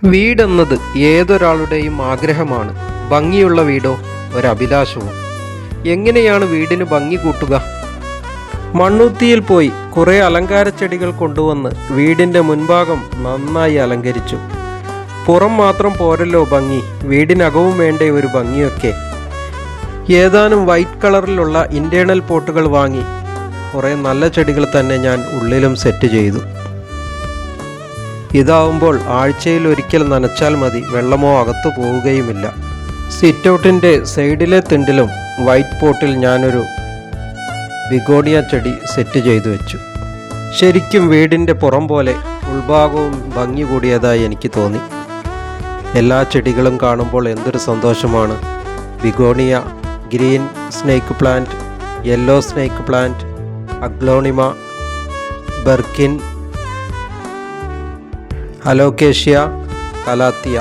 വീടെന്നത് ഏതൊരാളുടെയും ആഗ്രഹമാണ്. ഭംഗിയുള്ള വീടോ ഒരഭിലാഷവും. എങ്ങനെയാണ് വീടിന് ഭംഗി കൂട്ടുക? മണ്ണുത്തിയിൽ പോയി കുറേ അലങ്കാര ചെടികൾ കൊണ്ടുവന്ന് വീടിൻ്റെ മുൻഭാഗം നന്നായി അലങ്കരിച്ചു. പുറം മാത്രം പോരല്ലോ ഭംഗി, വീടിനകവും വേണ്ടേ ഒരു ഭംഗിയൊക്കെ. ഏതാനും വൈറ്റ് കളറിലുള്ള ഇൻറ്റേർണൽ പോട്ടുകൾ വാങ്ങി കുറേ നല്ല ചെടികൾ തന്നെ ഞാൻ ഉള്ളിലും സെറ്റ് ചെയ്തു. ഇതാവുമ്പോൾ ആഴ്ചയിൽ ഒരിക്കൽ നനച്ചാൽ മതി, വെള്ളമോ അകത്തു പോവുകയുമില്ല. സിറ്റൗട്ടിൻ്റെ സൈഡിലെ തിണ്ടിലും വൈറ്റ് പോട്ടിൽ ഞാനൊരു ബിഗോണിയ ചെടി സെറ്റ് ചെയ്തു വെച്ചു. ശരിക്കും വീടിൻ്റെ പുറം പോലെ ഉൾഭാഗവും ഭംഗി കൂടിയതായി എനിക്ക് തോന്നി. എല്ലാ ചെടികളും കാണുമ്പോൾ എന്തൊരു സന്തോഷമാണ്. Begonia, green snake plant, yellow snake plant, aglaonema, Birkin, alocasia, calathea.